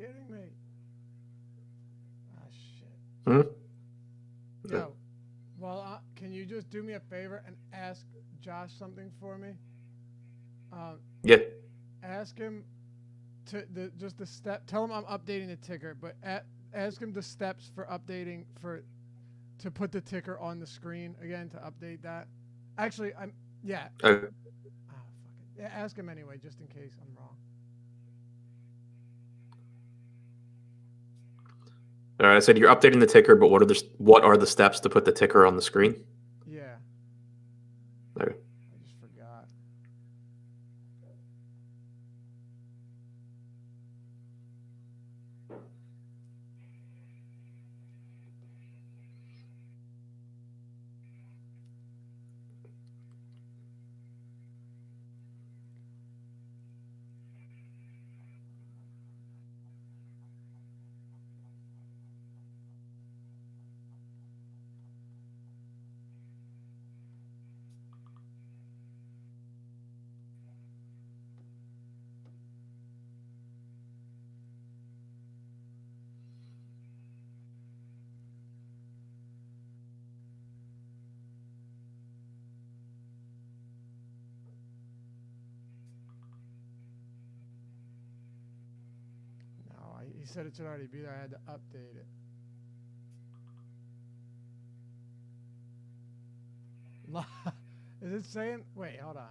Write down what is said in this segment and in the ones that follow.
kidding me? Ah, shit. Hmm? Yo, well, can you just do me a favor and ask Josh something for me? Yeah. Ask him just the step. Tell him I'm updating the ticker, but ask him the steps for updating to put the ticker on the screen again to update that. Actually, yeah. Okay. Fuck it. Yeah, ask him anyway, just in case I'm wrong. All right. I said you're updating the ticker, but what are the steps to put the ticker on the screen? Yeah. Okay. I just forgot. No, he said it should already be there. I had to update it. Is it saying? Wait, hold on.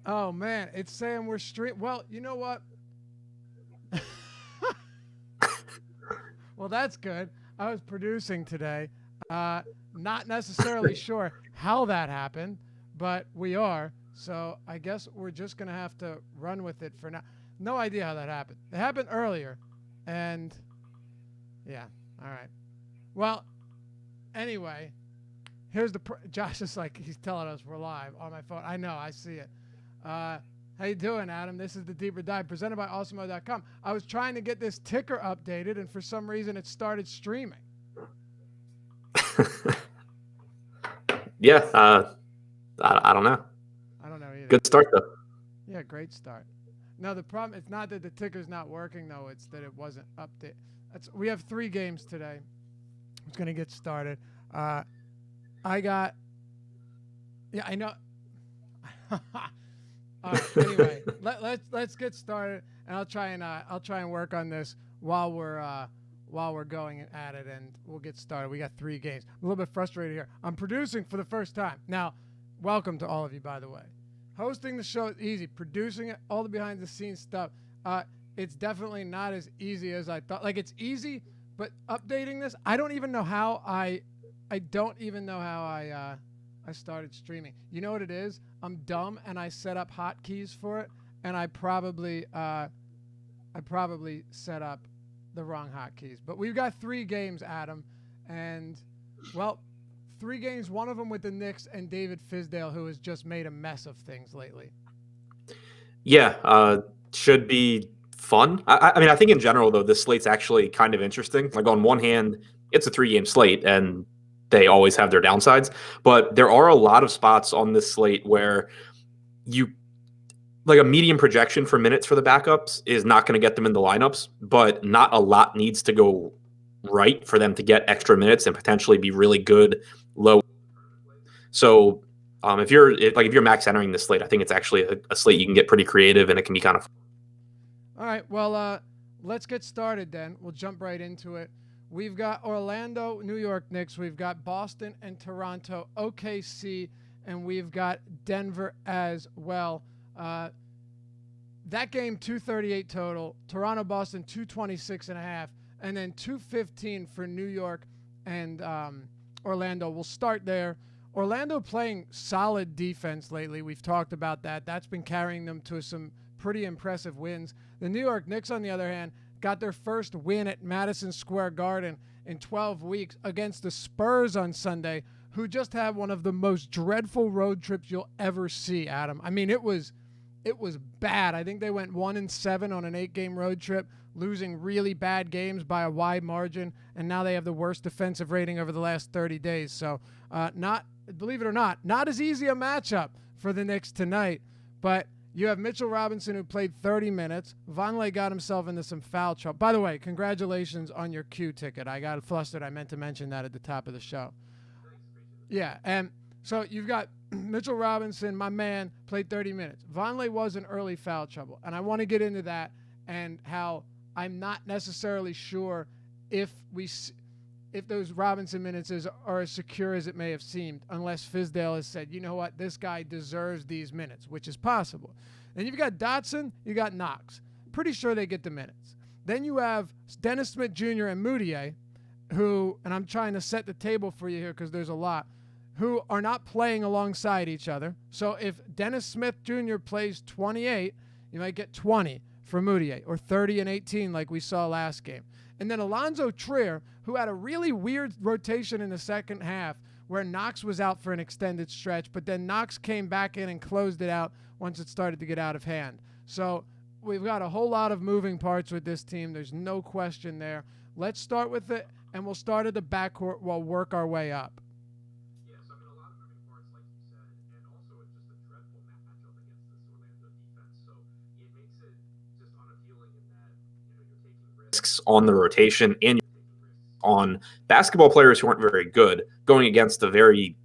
Oh man, it's saying we're stream. Well, you know what? Well, that's good. I was producing today. Not necessarily sure how that happened, but we are. So I guess we're just gonna have to run with it for now. No idea how that happened. It happened earlier, and yeah. All right. Well, anyway, here's Josh is like he's telling us we're live on my phone. I know. I see it. How you doing, Adam? This is the Deeper Dive presented by Awesemo.com. I was trying to get this ticker updated, and for some reason it started streaming. Yeah. I don't know. I don't know either. Good start, though. Yeah, great start. No, the problem, it's not that the ticker's not working, though. It's that it wasn't updated. We have 3 games today. It's going to get started. I know. Anyway, let's get started, and I'll try and work on this while we're going at it, and we'll get started. We got 3 games. I'm a little bit frustrated here. I'm producing for the first time. Now, welcome to all of you, by the way. Hosting the show is easy. Producing it, all the behind the scenes stuff, it's definitely not as easy as I thought. Like, it's easy, but updating this, I don't even know how I started streaming. You know what it is? I'm dumb and I set up hotkeys for it, and I probably set up the wrong hotkeys. But we've got 3 games, Adam, and 3 games. One of them with the Knicks and David Fizdale, who has just made a mess of things lately. Yeah, should be fun. I mean, I think in general though, this slate's actually kind of interesting. Like on one hand, it's a 3-game slate, and they always have their downsides, but there are a lot of spots on this slate where like a medium projection for minutes for the backups is not going to get them in the lineups, but not a lot needs to go right for them to get extra minutes and potentially be really good low. So if you're max entering this slate, I think it's actually a slate you can get pretty creative, and it can be kind of fun. All right, well, let's get started then. We'll jump right into it. We've got Orlando, New York Knicks. We've got Boston and Toronto, OKC, and we've got Denver as well. That game, 238 total. Toronto, Boston, 226.5, and then 215 for New York and Orlando. We'll start there. Orlando playing solid defense lately. We've talked about that. That's been carrying them to some pretty impressive wins. The New York Knicks, on the other hand, got their first win at Madison Square Garden in 12 weeks against the Spurs on Sunday, who just had one of the most dreadful road trips you'll ever see, Adam. I mean, it was bad. I think they went 1-7 on an 8-game road trip, losing really bad games by a wide margin, and now they have the worst defensive rating over the last 30 days. So, believe it or not as easy a matchup for the Knicks tonight. But you have Mitchell Robinson, who played 30 minutes. Vonleh got himself into some foul trouble. By the way, congratulations on your Q ticket. I got flustered. I meant to mention that at the top of the show. Yeah, and so you've got Mitchell Robinson, my man, played 30 minutes. Vonleh was in early foul trouble, and I want to get into that and how I'm not necessarily sure if those Robinson minutes are as secure as it may have seemed, unless Fizdale has said, you know what, this guy deserves these minutes, which is possible. And you've got Dotson, you got Knox. Pretty sure they get the minutes. Then you have Dennis Smith Jr. and Moutier, who, and I'm trying to set the table for you here because there's a lot, who are not playing alongside each other. So if Dennis Smith Jr. plays 28, you might get 20 for Moutier, or 30 and 18 like we saw last game. And then Alonzo Trier, who had a really weird rotation in the second half where Knox was out for an extended stretch, but then Knox came back in and closed it out once it started to get out of hand. So we've got a whole lot of moving parts with this team. There's no question there. Let's start with it, and we'll start at the backcourt. We'll work our way up. Yes, I mean, a lot of moving parts, like you said, and also it's just a dreadful matchup against this Orlando defense. So it makes it just unappealing in that, you're taking risks on the rotation and on basketball players who aren't very good going against a very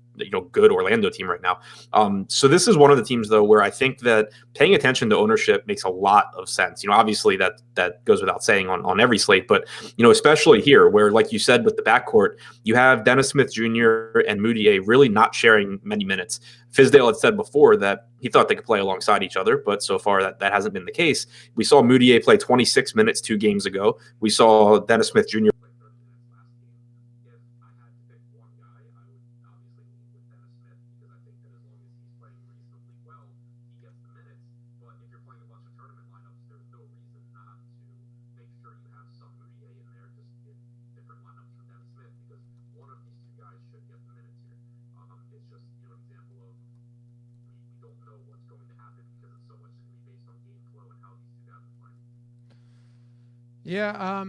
good Orlando team right now. So this is one of the teams, though, where I think that paying attention to ownership makes a lot of sense. Obviously that goes without saying on every slate, but especially here where, like you said, with the backcourt, you have Dennis Smith Jr. and Moutier really not sharing many minutes. Fizdale had said before that he thought they could play alongside each other, but so far that hasn't been the case. We saw Moutier play 26 minutes 2 games ago. We saw Dennis Smith Jr. Yeah,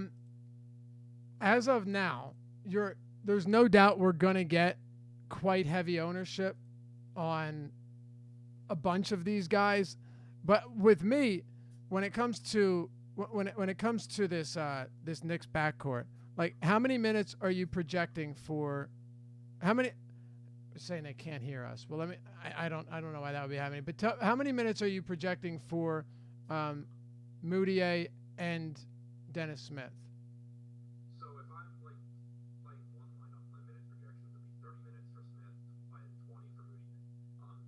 as of now, there's no doubt we're going to get quite heavy ownership on a bunch of these guys. But with me, when it comes to this Knicks backcourt, like, how many minutes are you projecting for? How many? Saying they can't hear us. Well, I don't know why that would be happening. But how many minutes are you projecting for Moutier and Dennis Smith? So if I'm playing one lineup, my minute projections would be 30 minutes for Smith and 20 for Moutier.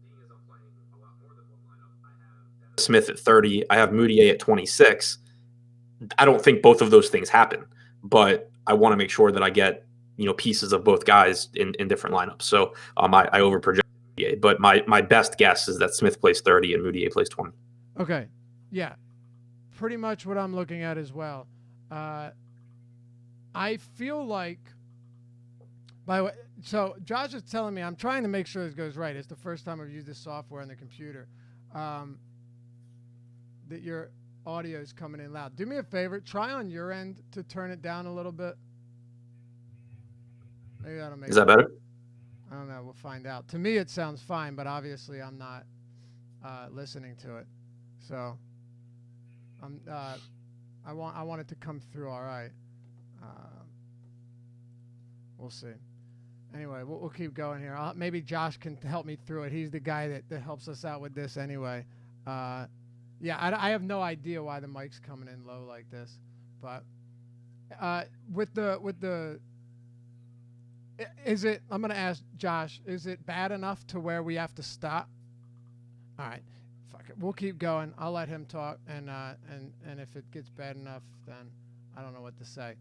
Being as I'm playing a lot more than one lineup, I have Dennis Smith at 30, I have Moutier at 26. I don't think both of those things happen, but I want to make sure that I get pieces of both guys in different lineups. So I overproject Moutier, but my best guess is that Smith plays 30 and Moutier plays 20. Okay, yeah, pretty much what I'm looking at as well. I feel like, by the way, so Josh is telling me, I'm trying to make sure this goes right. It's the first time I've used this software on the computer. That your audio is coming in loud. Do me a favor, try on your end to turn it down a little bit. Maybe that'll make. Is that better? I don't know. We'll find out. To me, it sounds fine, but obviously I'm not listening to it. So I want it to come through all right. We'll see. Anyway, we'll keep going here. Maybe Josh can help me through it. He's the guy that helps us out with this anyway. Yeah, I have no idea why the mic's coming in low like this, but with the is it? I'm gonna ask Josh. Is it bad enough to where we have to stop? All right, fuck it. We'll keep going. I'll let him talk, and if it gets bad enough, then I don't know what to say.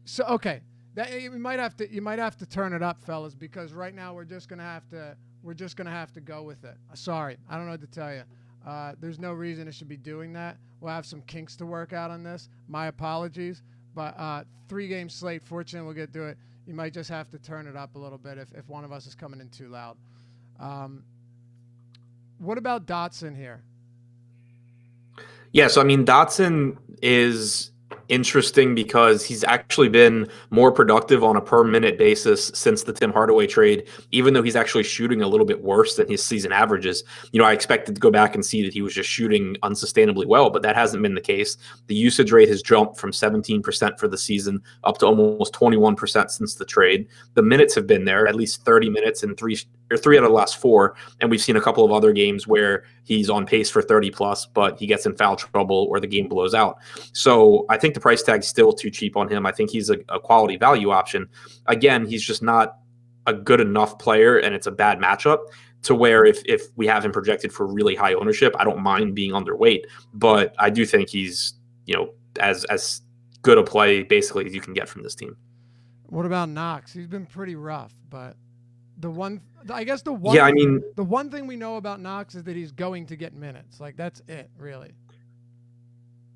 So okay, you might have to turn it up, fellas, because right now we're just gonna have to go with it. Sorry, I don't know what to tell you. There's no reason it should be doing that. We'll have some kinks to work out on this. My apologies, but 3-game slate. Fortunately, we'll get through it. You might just have to turn it up a little bit if one of us is coming in too loud. What about Dotson here? Yeah, so I mean, Dotson is interesting because he's actually been more productive on a per minute basis since the Tim Hardaway trade, even though he's actually shooting a little bit worse than his season averages. I expected to go back and see that he was just shooting unsustainably well, but that hasn't been the case. The usage rate has jumped from 17% for the season up to almost 21% since the trade. The minutes have been there, at least 30 minutes in three out of the last four. And we've seen a couple of other games where he's on pace for 30 plus, but he gets in foul trouble or the game blows out. So I think the price tag's still too cheap on him. I think he's a quality value option. Again, he's just not a good enough player, and it's a bad matchup to where if we have him projected for really high ownership, I don't mind being underweight. But I do think he's, as good a play basically as you can get from this team. What about Knox? He's been pretty rough, but the one thing we know about Knox is that he's going to get minutes. Like, that's it, really.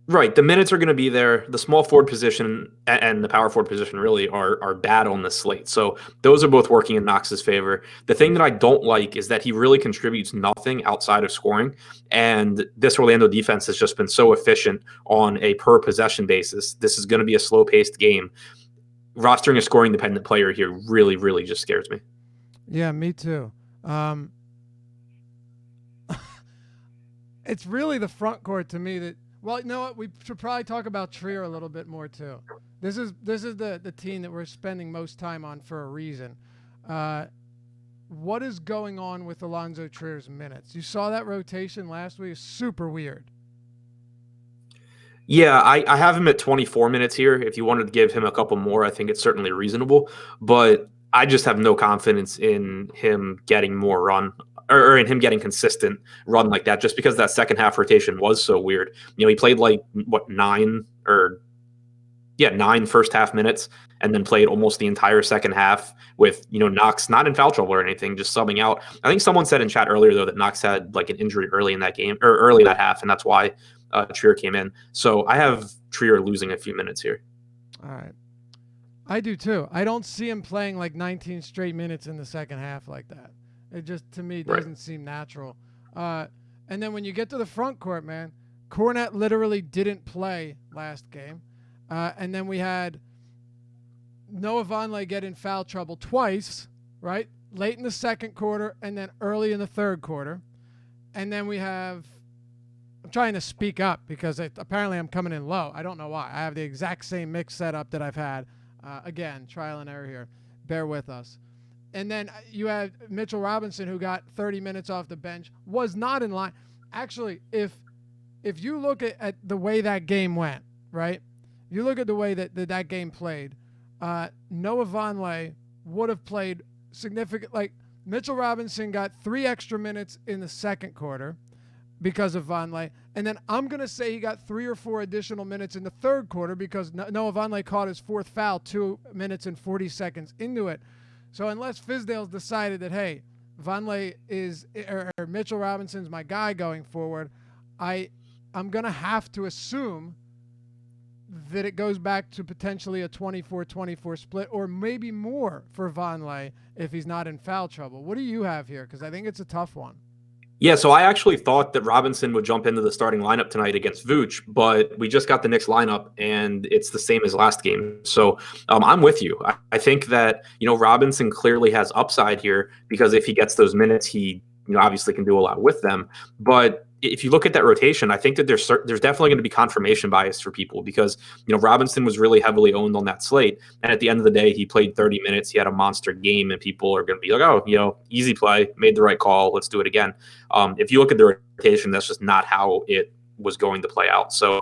Right. The minutes are going to be there. The small forward position and the power forward position really are bad on this slate. So those are both working in Knox's favor. The thing that I don't like is that he really contributes nothing outside of scoring. And this Orlando defense has just been so efficient on a per possession basis. This is going to be a slow paced game. Rostering a scoring dependent player here really, really just scares me. Yeah, me too. It's really the front court to me that. Well, you know what? We should probably talk about Trier a little bit more too. This is the team that we're spending most time on for a reason. What is going on with Alonzo Trier's minutes? You saw that rotation last week. It's super weird. Yeah, I have him at 24 minutes here. If you wanted to give him a couple more, I think it's certainly reasonable. But I just have no confidence in him getting more run or in him getting consistent run like that, just because that second half rotation was so weird. He played nine first half minutes and then played almost the entire second half with, Knox not in foul trouble or anything, just subbing out. I think someone said in chat earlier, though, that Knox had an injury early in that game or early that half, and that's why Trier came in. So I have Trier losing a few minutes here. All right. I do too. I don't see him playing 19 straight minutes in the second half like that. It just, to me, doesn't seem natural. And then when you get to the front court, man, Kornet literally didn't play last game. And then we had Noah Vonleh get in foul trouble twice, right? Late in the second quarter and then early in the third quarter. And then we have, I'm trying to speak up because apparently I'm coming in low. I don't know why. I have the exact same mix setup that I've had. Again, trial and error here. Bear with us. And then you have Mitchell Robinson, who got 30 minutes off the bench, was not in line. Actually, if you look at the way that game went, right? You look at the way that game played, Noah Vonleh would have played significant. Mitchell Robinson got 3 extra minutes in the second quarter because of Vonleh. And then I'm going to say he got 3 or 4 additional minutes in the third quarter because Noah Vonleh caught his 4th foul 2 minutes and 40 seconds into it. So unless Fizdale's decided that, hey, Vonleh or Mitchell Robinson's my guy going forward, I'm going to have to assume that it goes back to potentially a 24-24 split or maybe more for Vonleh if he's not in foul trouble. What do you have here? Because I think it's a tough one. Yeah, so I actually thought that Robinson would jump into the starting lineup tonight against Vooch, but we just got the Knicks lineup, and it's the same as last game. So I'm with you. I think that, Robinson clearly has upside here because if he gets those minutes, he obviously can do a lot with them. But if you look at that rotation, I think that there's definitely going to be confirmation bias for people because, Robinson was really heavily owned on that slate. And at the end of the day, he played 30 minutes. He had a monster game and people are going to be like, oh, easy play, made the right call. Let's do it again. If you look at the rotation, that's just not how it was going to play out. So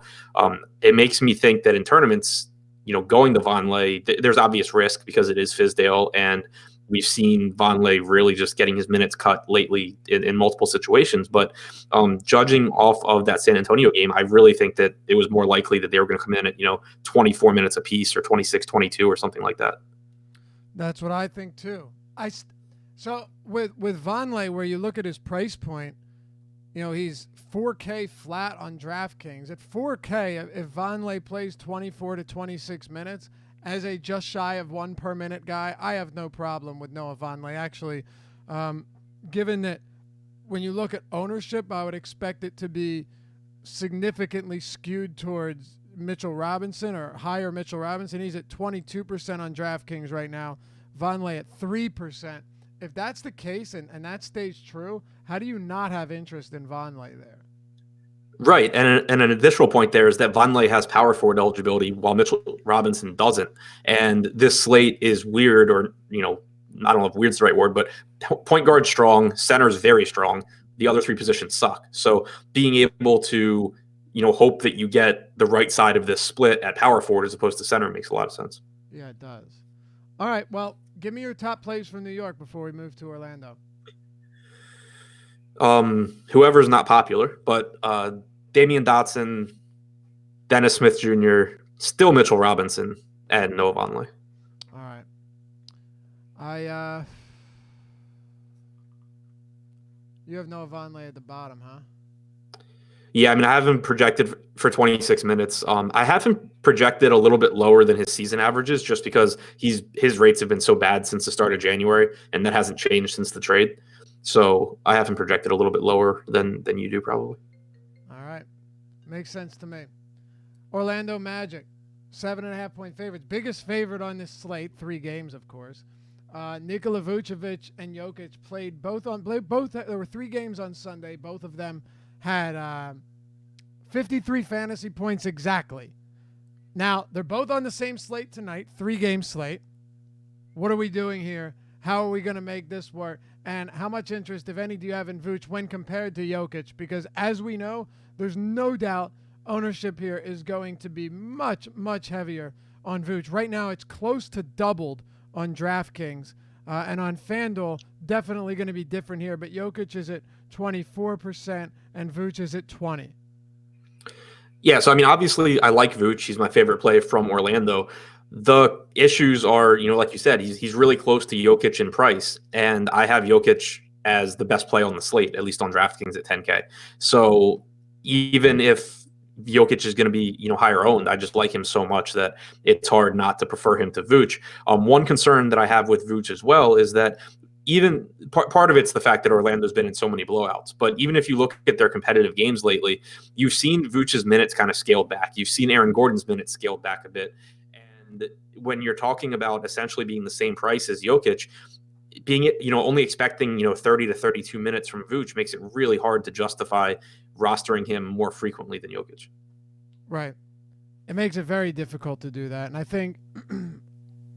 it makes me think that in tournaments, going to Vonleh, there's obvious risk because it is Fizdale and we've seen Vonleh really just getting his minutes cut lately in multiple situations. But judging off of that San Antonio game, I really think that it was more likely that they were going to come in at, 24 minutes apiece or 26, 22 or something like that. That's what I think too. So with Vonleh, where you look at his price point, he's 4K flat on DraftKings. At 4K, if Vonleh plays 24 to 26 minutes, as a just shy of 1 per minute guy, I have no problem with Noah Vonleh. Actually, given that when you look at ownership, I would expect it to be significantly skewed towards Mitchell Robinson or higher Mitchell Robinson. He's at 22% on DraftKings right now. Vonleh at 3%. If that's the case and that stays true, how do you not have interest in Vonleh there? Right, and an additional point there is that Vonleh has power forward eligibility while Mitchell Robinson doesn't. And this slate is weird, or I don't know if weird's the right word, but point guard strong, center is very strong. The other three positions suck. So being able to hope that you get the right side of this split at power forward as opposed to center makes a lot of sense. Yeah, it does. All right, well, give me your top plays from New York before we move to Orlando. Whoever's not popular, but Damian Dotson, Dennis Smith Jr., still Mitchell Robinson, and Noah Vonleh. All right. You have Noah Vonleh at the bottom, huh? Yeah, I mean, I have him projected for 26 minutes. I have him projected a little bit lower than his season averages just because his rates have been so bad since the start of January, and that hasn't changed since the trade. So I have him projected a little bit lower than you do probably. All right. Makes sense to me. Orlando Magic, 7.5-point favorites. Biggest favorite on this slate, 3 games, of course. Nikola Vucevic and Jokic played both. There were 3 games on Sunday. Both of them had 53 fantasy points exactly. Now, they're both on the same slate tonight, 3-game slate. What are we doing here? How are we going to make this work? And how much interest, if any, do you have in Vooch when compared to Jokic? Because as we know, there's no doubt ownership here is going to be much, much heavier on Vooch. Right now, it's close to doubled on DraftKings. And on FanDuel, definitely going to be different here. But Jokic is at 24% and Vooch is at 20%. Yeah, so I mean, obviously, I like Vooch. He's my favorite play from Orlando. The issues are, like you said, he's really close to Jokic in price, and I have Jokic as the best play on the slate, at least on DraftKings at 10K. So even if Jokic is going to be, higher owned, I just like him so much that it's hard not to prefer him to Vooch. One concern that I have with Vooch as well is that even part of it's the fact that Orlando's been in so many blowouts. But even if you look at their competitive games lately, you've seen Vooch's minutes kind of scaled back. You've seen Aaron Gordon's minutes scaled back a bit. And when you're talking about essentially being the same price as Jokic, being only expecting 30 to 32 minutes from Vooch makes it really hard to justify rostering him more frequently than Jokic. Right. It makes it very difficult to do that. And I think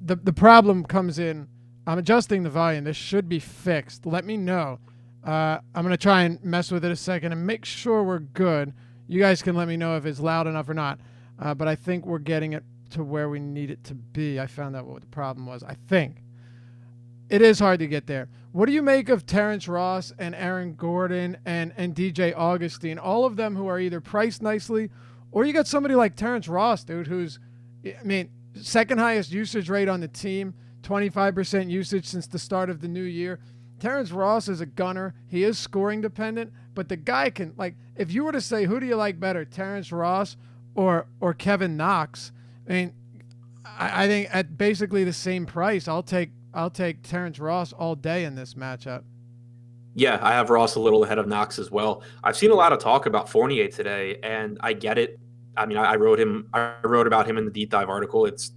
the problem comes in, I'm adjusting the volume. This should be fixed. Let me know. I'm going to try and mess with it a second and make sure we're good. You guys can let me know if it's loud enough or not. But I think we're getting it to where we need it to be. I found out what the problem was, I think. It is hard to get there. What do you make of Terrence Ross and Aaron Gordon and DJ Augustine? All of them who are either priced nicely, or you got somebody like Terrence Ross, dude, who's, second highest usage rate on the team, 25% usage since the start of the new year. Terrence Ross is a gunner. He is scoring dependent, but the guy can, if you were to say, who do you like better, Terrence Ross or Kevin Knox? I think at basically the same price, I'll take Terrence Ross all day in this matchup. Yeah, I have Ross a little ahead of Knox as well. I've seen a lot of talk about Fournier today, and I get it. I mean, I wrote about him in the deep dive article. It's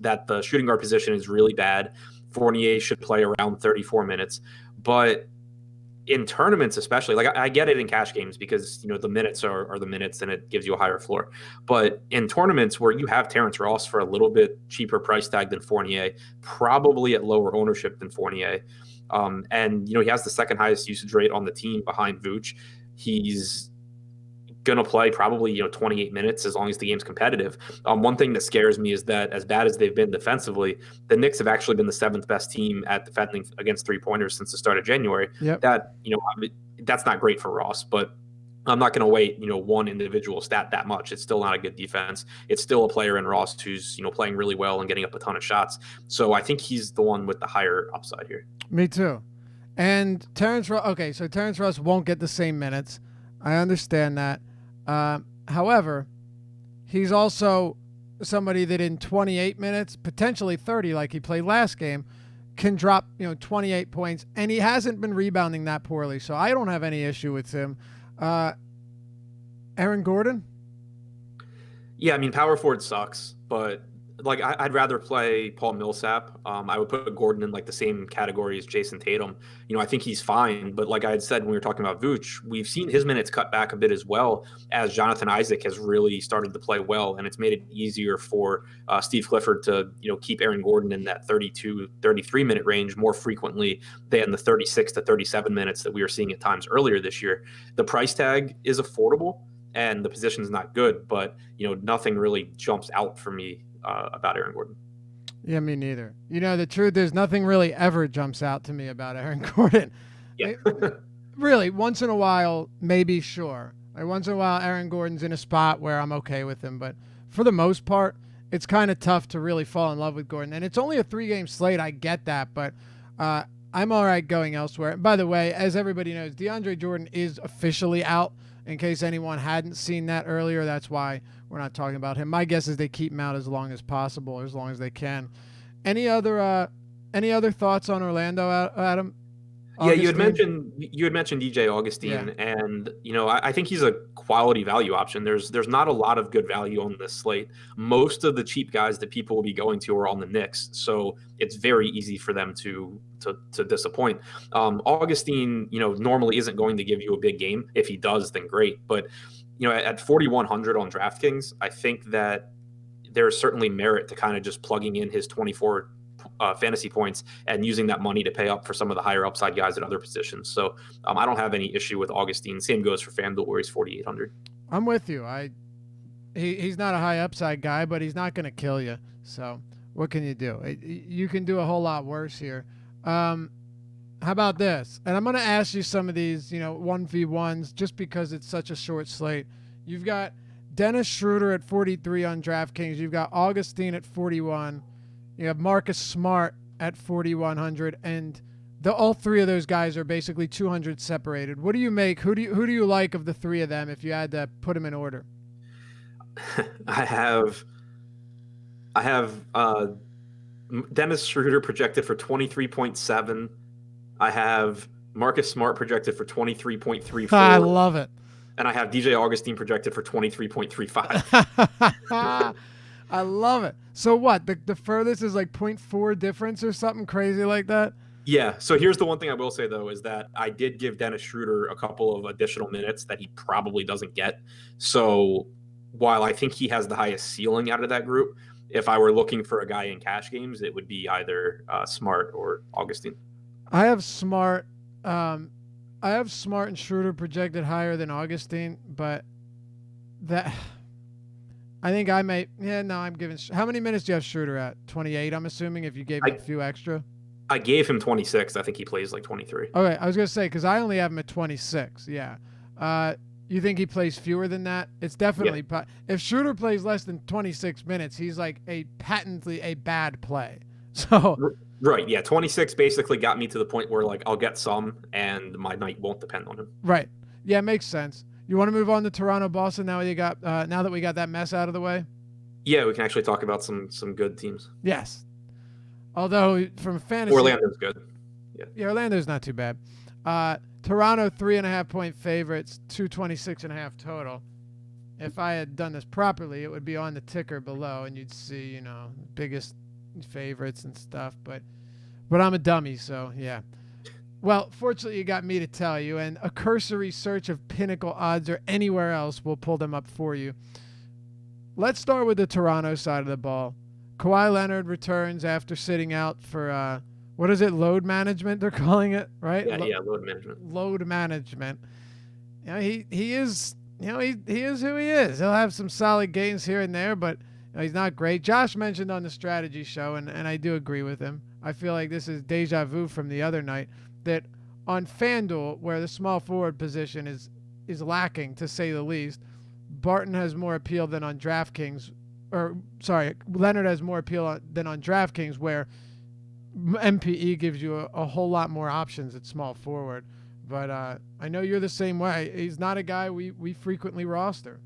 that the shooting guard position is really bad. Fournier should play around 34 minutes, but in tournaments, especially, I get it in cash games because the minutes are the minutes and it gives you a higher floor. But in tournaments where you have Terrence Ross for a little bit cheaper price tag than Fournier, probably at lower ownership than Fournier, and he has the second highest usage rate on the team behind Vooch. He's gonna play probably 28 minutes as long as the game's competitive. One thing that scares me is that as bad as they've been defensively, the Knicks have actually been the 7th best team at defending against 3-pointers since the start of January. Yep. That that's not great for Ross, but I'm not going to weight one individual stat that much. It's still not a good defense. It's still a player in Ross who's playing really well and getting up a ton of shots. So I think he's the one with the higher upside here. Me too. And Terrence Ross. Okay, so Terrence Ross won't get the same minutes. I understand that. However, he's also somebody that in 28 minutes, potentially 30, like he played last game, can drop 28 points, and he hasn't been rebounding that poorly. So I don't have any issue with him. Aaron Gordon? Yeah, I mean, power forward sucks, but like I'd rather play Paul Millsap. I would put Gordon in like the same category as Jason Tatum. I think he's fine, but like I had said when we were talking about Vooch, we've seen his minutes cut back a bit as well as Jonathan Isaac has really started to play well, and it's made it easier for Steve Clifford to keep Aaron Gordon in that 32, 33 minute range more frequently than the 36 to 37 minutes that we were seeing at times earlier this year. The price tag is affordable and the position's not good, but nothing really jumps out for me about Aaron Gordon. Yeah, me neither. The truth is nothing really ever jumps out to me about Aaron Gordon. Yeah. Really, once in a while, maybe sure. Like once in a while, Aaron Gordon's in a spot where I'm okay with him, but for the most part, it's kind of tough to really fall in love with Gordon. And it's only a 3-game slate. I get that, but I'm all right going elsewhere. By the way, as everybody knows, DeAndre Jordan is officially out. In case anyone hadn't seen that earlier, that's why we're not talking about him. My guess is they keep him out as long as possible, or as long as they can. Any other thoughts on Orlando, Adam? Yeah, you had mentioned DJ Augustine, yeah. And I think he's a quality value option. There's not a lot of good value on this slate. Most of the cheap guys that people will be going to are on the Knicks, so it's very easy for them to disappoint. Augustine, normally isn't going to give you a big game. If he does, then great. But at 4,100 on DraftKings, I think that there's certainly merit to kind of just plugging in his 24 fantasy points and using that money to pay up for some of the higher upside guys at other positions. So I don't have any issue with Augustine. Same goes for FanDuel, where he's 4,800. I'm with you. He's not a high upside guy, but he's not going to kill you. So what can you do? You can do a whole lot worse here. How about this? And I'm going to ask you some of these, 1v1s, just because it's such a short slate. You've got Dennis Schroeder at 43 on DraftKings. You've got Augustine at 41. You have Marcus Smart at 4,100, and all three of those guys are basically 200 separated. What do you make? Who do you like of the three of them if you had to put them in order? I have Dennis Schroeder projected for 23.7. I have Marcus Smart projected for 23.34. I love it. And I have DJ Augustine projected for 23.35. I love it. So what? The furthest is like 0.4 difference or something crazy like that? Yeah. So here's the one thing I will say, though, is that I did give Dennis Schroeder a couple of additional minutes that he probably doesn't get. So while I think he has the highest ceiling out of that group, if I were looking for a guy in cash games, it would be either Smart or Augustine. I have Smart. I have Smart and Schroeder projected higher than Augustine, but that I think I may. Yeah, no, I'm giving. How many minutes do you have Schroeder at? 28, I'm assuming, if you gave him a few extra. I gave him 26. I think he plays like 23. Okay, I was going to say, because I only have him at 26. Yeah. You think he plays fewer than that? It's definitely. Yeah. If Schroeder plays less than 26 minutes, he's like patently a bad play. So. Right, yeah, 26 basically got me to the point where like I'll get some, and my night won't depend on him. Right, yeah, makes sense. You want to move on to Toronto, Boston now? Now that we got that mess out of the way. Yeah, we can actually talk about some good teams. Yes, although from fantasy, Orlando's good. Yeah, Orlando's not too bad. Toronto 3.5 point favorites, 226.5 total. If I had done this properly, it would be on the ticker below, and you'd see biggest favorites and stuff, but I'm a dummy, so yeah. Well, fortunately you got me to tell you, and a cursory search of Pinnacle odds or anywhere else will pull them up for you. Let's start with the Toronto side of the ball. Kawhi Leonard returns after sitting out for what is it, load management they're calling it, right? Yeah, load management. Load management. He is he is who he is. He'll have some solid games here and there, but he's not great. Josh mentioned on the strategy show, and I do agree with him. I feel like this is deja vu from the other night, that on FanDuel, where the small forward position is lacking, to say the least, Barton has more appeal than on DraftKings. Leonard has more appeal than on DraftKings, where MPE gives you a whole lot more options at small forward. But I know you're the same way. He's not a guy we frequently roster.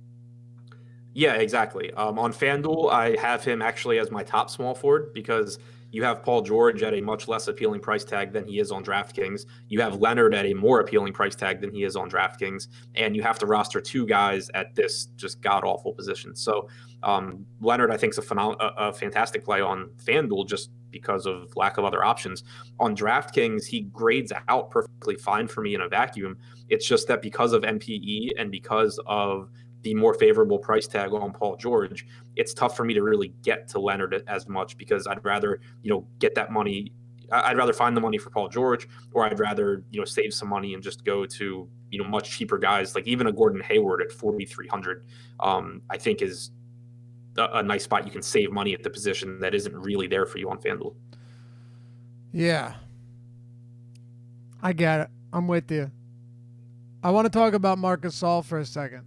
Yeah, exactly. On FanDuel, I have him actually as my top small forward because you have Paul George at a much less appealing price tag than he is on DraftKings. You have Leonard at a more appealing price tag than he is on DraftKings, and you have to roster two guys at this just god awful position. So Leonard, I think, is a fantastic play on FanDuel just because of lack of other options. On DraftKings, he grades out perfectly fine for me in a vacuum. It's just that because of MPE and because of the more favorable price tag on Paul George, it's tough for me to really get to Leonard as much because I'd rather, get that money. I'd rather find the money for Paul George, or I'd rather, save some money and just go to, much cheaper guys. Like even a Gordon Hayward at 4,300, I think is a nice spot. You can save money at the position that isn't really there for you on FanDuel. Yeah. I get it. I'm with you. I want to talk about Marc Gasol for a second.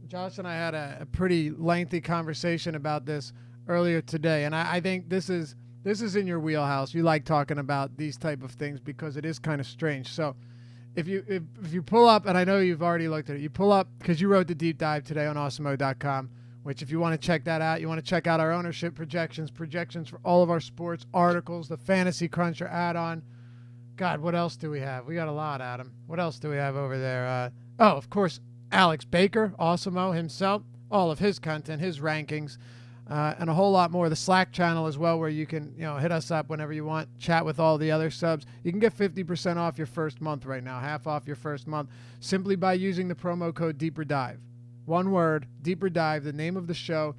Josh and I had a pretty lengthy conversation about this earlier today, and I think this is in your wheelhouse. You like talking about these type of things because it is kind of strange. So if you pull up, and I know you've already looked at it, you pull up because you wrote the deep dive today on awesemo.com, which if you want to check that out, you want to check out our ownership projections for all of our sports, articles, the Fantasy Cruncher add-on. God, what else do we have? We got a lot, Adam. What else do we have over there? Of course, Alex Baker, Awesemo himself, all of his content, his rankings, and a whole lot more. The Slack channel as well, where you can hit us up whenever you want, chat with all the other subs. You can get 50% off your first month right now, half off your first month, simply by using the promo code Deeper Dive. One word, Deeper Dive, the name of the show.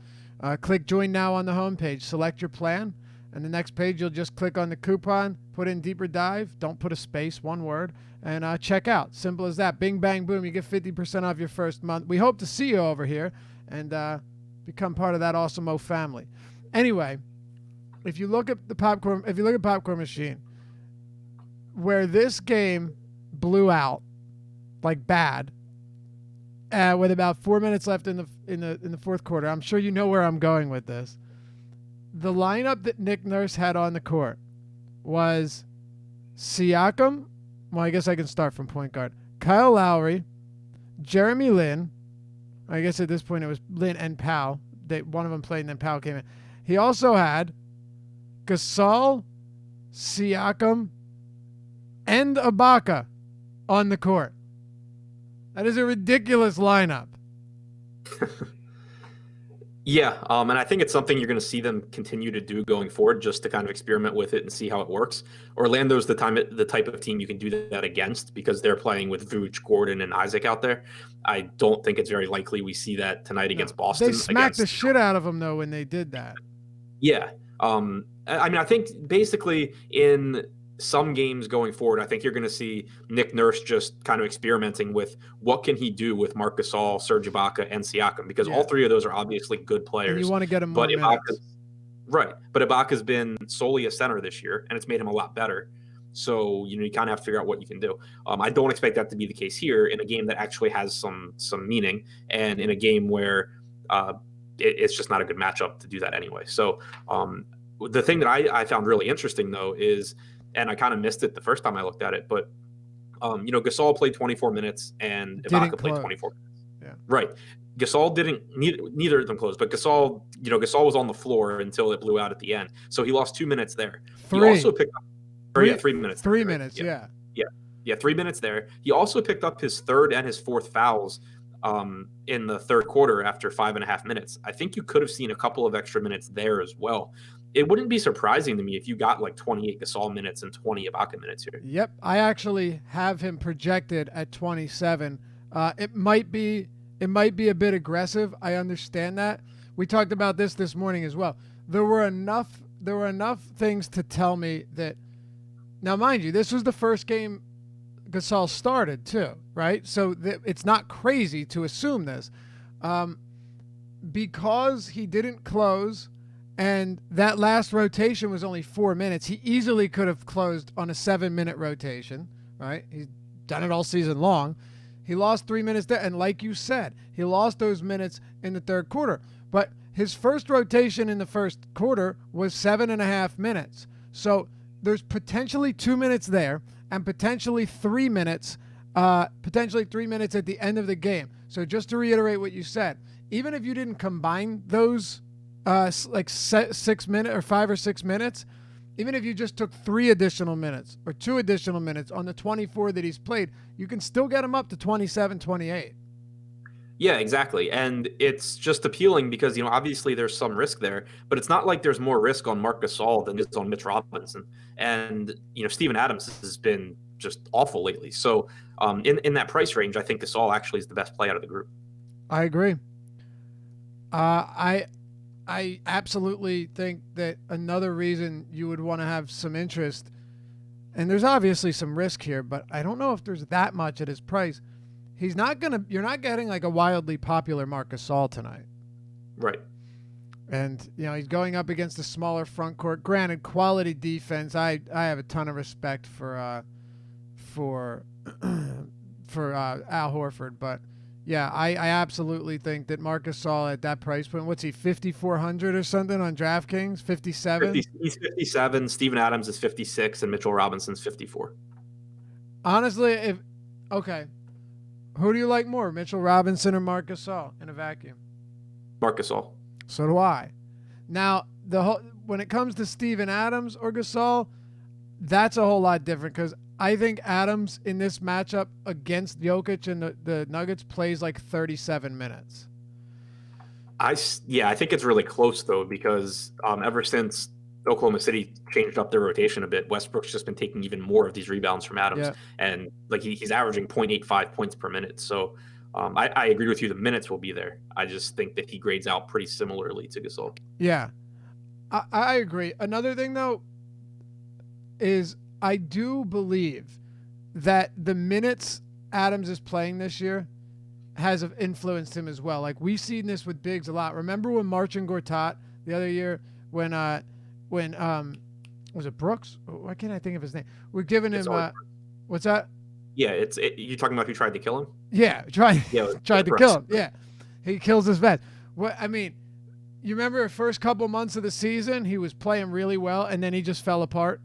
Click Join Now on the homepage. Select your plan, and the next page you'll just click on the coupon, put in Deeper Dive. Don't put a space, one word. And check out. Simple as that. Bing, bang, boom. You get 50% off your first month. We hope to see you over here and become part of that Awesemo family. Anyway, if you look at Popcorn Machine, where this game blew out like bad, with about 4 minutes left in the fourth quarter, I'm sure you know where I'm going with this. The lineup that Nick Nurse had on the court was Siakam. Well, I guess I can start from point guard. Kyle Lowry, Jeremy Lin. I guess at this point it was Lin and Powell. One of them played and then Powell came in. He also had Gasol, Siakam, and Ibaka on the court. That is a ridiculous lineup. Yeah, and I think it's something you're going to see them continue to do going forward, just to kind of experiment with it and see how it works. Orlando's the type of team you can do that against because they're playing with Vooch, Gordon, and Isaac out there. I don't think it's very likely we see that tonight against Boston. They smacked the shit out of them, though, when they did that. Yeah. I think basically in some games going forward, I think you're going to see Nick Nurse just kind of experimenting with what can he do with Marc Gasol, Serge Ibaka, and Siakam, because all three of those are obviously good players. And you want to get him more minutes. Right. But Ibaka's been solely a center this year, and it's made him a lot better. So, you kind of have to figure out what you can do. I don't expect that to be the case here in a game that actually has some meaning, and in a game where it's just not a good matchup to do that anyway. So the thing that I found really interesting, though, is – and I kind of missed it the first time I looked at it, but Gasol played 24 minutes and Ibaka played 24 minutes. Yeah. Right. Gasol didn't, neither of them closed, but Gasol was on the floor until it blew out at the end. So he lost 2 minutes there. He also picked up 3 minutes. 3 minutes, yeah. Yeah, 3 minutes there. He also picked up his third and his fourth fouls in the third quarter after 5.5 minutes. I think you could have seen a couple of extra minutes there as well. It wouldn't be surprising to me if you got like 28 Gasol minutes and 20 Ibaka minutes here. Yep. I actually have him projected at 27. It might be a bit aggressive. I understand that. We talked about this morning as well. There were enough things to tell me that, now mind you, this was the first game Gasol started too, right? So it's not crazy to assume this. Because he didn't close, and that last rotation was only 4 minutes. He easily could have closed on a 7-minute rotation, right? He's done it all season long. He lost 3 minutes there, and like you said, he lost those minutes in the third quarter. But his first rotation in the first quarter was 7.5 minutes. So there's potentially 2 minutes there, and potentially 3 minutes at the end of the game. So just to reiterate what you said, even if you didn't combine those 6 minutes or 5 or 6 minutes, even if you just took 3 additional minutes or 2 additional minutes on the 24 that he's played, you can still get him up to 27, 28. Yeah, exactly. And it's just appealing because, obviously there's some risk there, but it's not like there's more risk on Marc Gasol than is on Mitch Robinson. And, Steven Adams has been just awful lately. So in that price range, I think Gasol actually is the best play out of the group. I agree. I absolutely think that another reason you would want to have some interest, and there's obviously some risk here, but I don't know if there's that much at his price. You're not getting like a wildly popular Marc Gasol tonight. Right. And, he's going up against a smaller front court. Granted, quality defense. I have a ton of respect for Al Horford, but yeah, I absolutely think that Marc Gasol at that price point, what's he, 5,400 or something on DraftKings? 57? He's 57. Steven Adams is 56, and Mitchell Robinson's 54. Honestly, who do you like more, Mitchell Robinson or Marc Gasol in a vacuum? Marc Gasol. So do I. Now, when it comes to Steven Adams or Gasol, that's a whole lot different because I think Adams in this matchup against Jokic and the Nuggets plays like 37 minutes. I think it's really close, though, because ever since Oklahoma City changed up their rotation a bit, Westbrook's just been taking even more of these rebounds from Adams. Yeah. And he's averaging 0.85 points per minute. So I agree with you. The minutes will be there. I just think that he grades out pretty similarly to Gasol. Yeah, I agree. Another thing, though, is I do believe that the minutes Adams is playing this year has influenced him as well. Like, we've seen this with bigs a lot. Remember when Marcin Gortat the other year when was it Brooks? Why can't I think of his name? We're giving him what's that? Yeah, you talking about who tried to kill him? Yeah, tried to kill him. Yeah, he kills his vets. You remember the first couple months of the season, he was playing really well, and then he just fell apart.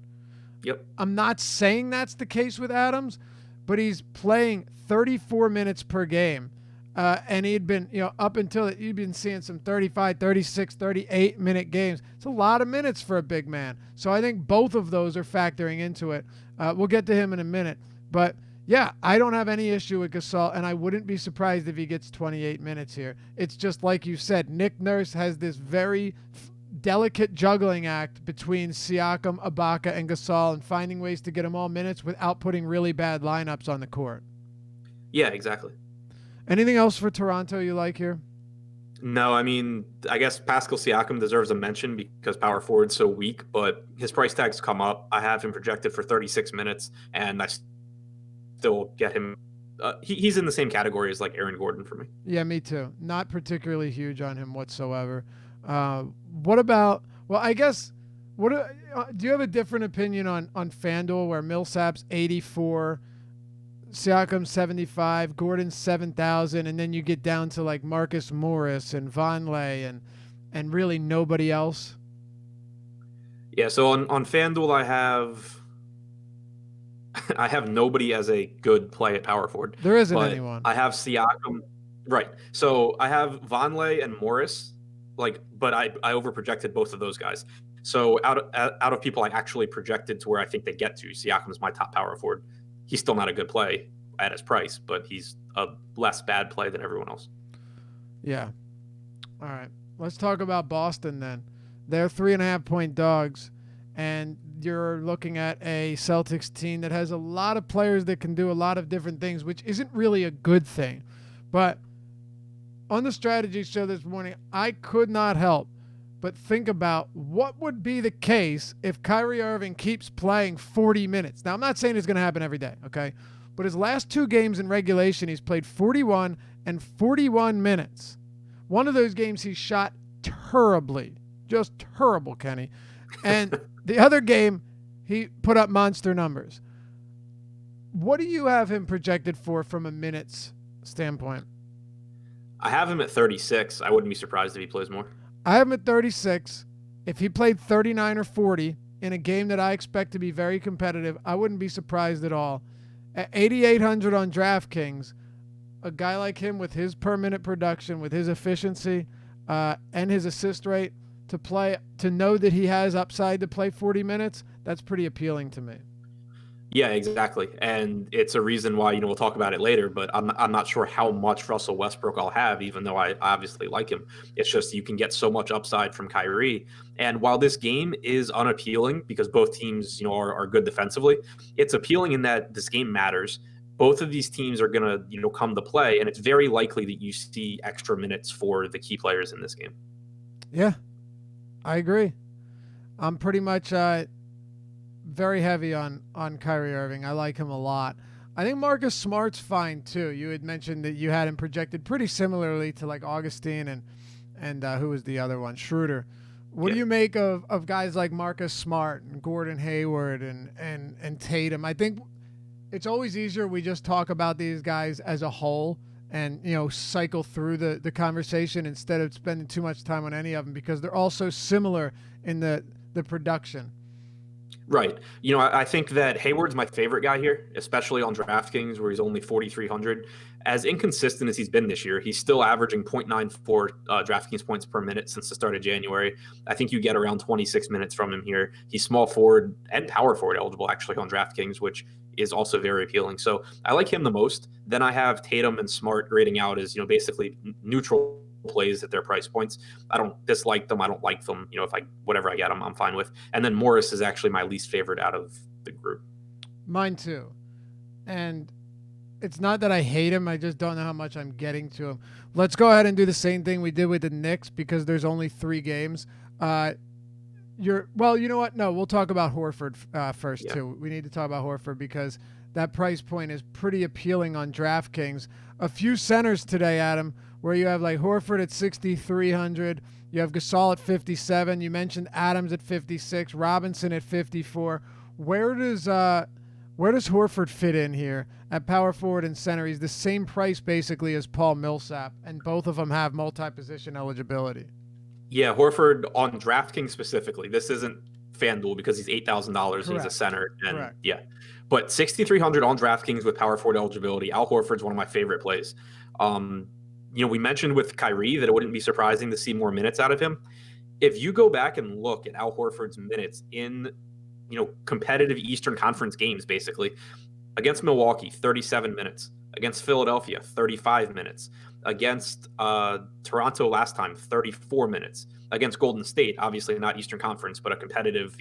Yep. I'm not saying that's the case with Adams, but he's playing 34 minutes per game. And he'd been, up until you'd been seeing some 35, 36, 38-minute games. It's a lot of minutes for a big man. So I think both of those are factoring into it. We'll get to him in a minute. But, yeah, I don't have any issue with Gasol, and I wouldn't be surprised if he gets 28 minutes here. It's just like you said, Nick Nurse has this very delicate juggling act between Siakam, Ibaka, and Gasol and finding ways to get them all minutes without putting really bad lineups on the court. Yeah, exactly. Anything else for Toronto you like here? No, I mean, I guess Pascal Siakam deserves a mention because power forward's so weak, but his price tag's come up. I have him projected for 36 minutes, and I still get him. He's in the same category as like Aaron Gordon for me. Yeah, me too. Not particularly huge on him whatsoever. What about? Well, I guess. Do you have a different opinion on FanDuel where Millsap's 84? Siakam 75, Gordon 7,000, and then you get down to like Marcus Morris and Vonleh and really nobody else? Yeah, so on FanDuel I have nobody as a good play at power forward. There isn't anyone. I have Siakam, right? So I have Vonleh and Morris, but I overprojected both of those guys. So out of people I actually projected to where I think they get to, Siakam is my top power forward. He's still not a good play at his price, but he's a less bad play than everyone else. Yeah. All right. Let's talk about Boston then. They're 3.5-point dogs, and you're looking at a Celtics team that has a lot of players that can do a lot of different things, which isn't really a good thing. But on the strategy show this morning, I could not help but think about what would be the case if Kyrie Irving keeps playing 40 minutes. Now, I'm not saying it's going to happen every day, okay? But his last 2 games in regulation, he's played 41 and 41 minutes. One of those games he shot terribly. Just terrible, Kenny. And the other game, he put up monster numbers. What do you have him projected for from a minutes standpoint? I have him at 36. I wouldn't be surprised if he plays more. I have him at 36. If he played 39 or 40 in a game that I expect to be very competitive, I wouldn't be surprised at all. At 8,800 on DraftKings, a guy like him with his per minute production, with his efficiency, and his assist rate to know that he has upside to play 40 minutes, that's pretty appealing to me. Yeah, exactly. And it's a reason why, we'll talk about it later, but I'm not sure how much Russell Westbrook I'll have, even though I obviously like him. It's just you can get so much upside from Kyrie. And while this game is unappealing because both teams, are good defensively, it's appealing in that this game matters. Both of these teams are going to, come to play, and it's very likely that you see extra minutes for the key players in this game. Yeah, I agree. I'm pretty much very heavy on Kyrie Irving. I like him a lot. I think Marcus Smart's fine too. You had mentioned that you had him projected pretty similarly to like Augustine and who was the other one? Schroeder. What do you make of guys like Marcus Smart and Gordon Hayward and Tatum? I think it's always easier we just talk about these guys as a whole and cycle through the conversation instead of spending too much time on any of them because they're all so similar in the production. Right. I think that Hayward's my favorite guy here, especially on DraftKings where he's only 4,300. As inconsistent as he's been this year, he's still averaging 0.94 DraftKings points per minute since the start of January. I think you get around 26 minutes from him here. He's small forward and power forward eligible actually on DraftKings, which is also very appealing. So I like him the most. Then I have Tatum and Smart grading out as, basically neutral plays at their price points. I don't dislike them. I don't like them. Whatever I get them, I'm fine with. And then Morris is actually my least favorite out of the group. Mine too. And it's not that I hate him. I just don't know how much I'm getting to him. Let's go ahead and do the same thing we did with the Knicks because there's only 3 games. You know what? No, we'll talk about Horford first too. We need to talk about Horford because that price point is pretty appealing on DraftKings. A few centers today, Adam, where you have like Horford at 6,300, you have Gasol at 57. You mentioned Adams at 56, Robinson at 54. Where does Horford fit in here at power forward and center? He's the same price basically as Paul Millsap, and both of them have multi-position eligibility. Yeah, Horford on DraftKings specifically. This isn't FanDuel because he's $8,000. He's a center, and Correct. Yeah, but 6,300 on DraftKings with power forward eligibility. Al Horford's one of my favorite plays. We mentioned with Kyrie that it wouldn't be surprising to see more minutes out of him. If you go back and look at Al Horford's minutes in, competitive Eastern Conference games, basically, against Milwaukee, 37 minutes. Against Philadelphia, 35 minutes. Against Toronto last time, 34 minutes. Against Golden State, obviously not Eastern Conference, but a competitive,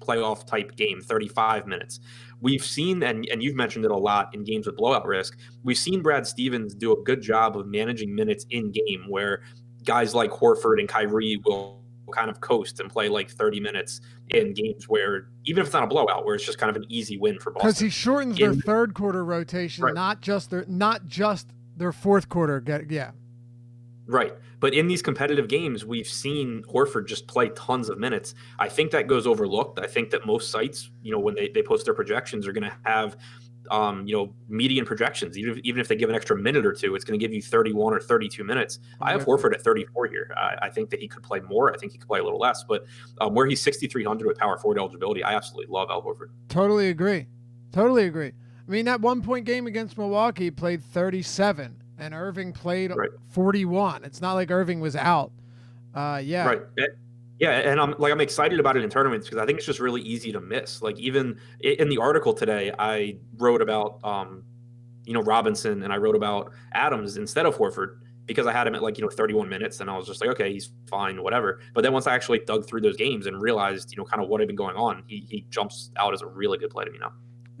playoff type game, 35 minutes. We've seen, and you've mentioned it a lot in games with blowout risk, we've seen Brad Stevens do a good job of managing minutes in game where guys like Horford and Kyrie will kind of coast and play like 30 minutes in games where, even if it's not a blowout, where it's just kind of an easy win for Boston. Because he shortens their third quarter rotation, right. not just their fourth quarter. Yeah. Right. But in these competitive games, we've seen Horford just play tons of minutes. I think that goes overlooked. I think that most sites, when they post their projections, are going to have, median projections. Even if they give an extra minute or two, it's going to give you 31 or 32 minutes. I have Horford at 34 here. I think that he could play more. I think he could play a little less. But where he's 6,300 with power forward eligibility, I absolutely love Al Horford. Totally agree. I mean, that 1-point game against Milwaukee played 37. And Irving played 41. It's not like Irving was out. Yeah. Right. Yeah, and I'm excited about it in tournaments because I think it's just really easy to miss. Like even in the article today, I wrote about Robinson and I wrote about Adams instead of Horford because I had him at 31 minutes and I was just like, okay, he's fine, whatever. But then once I actually dug through those games and realized kind of what had been going on, he jumps out as a really good play to me now.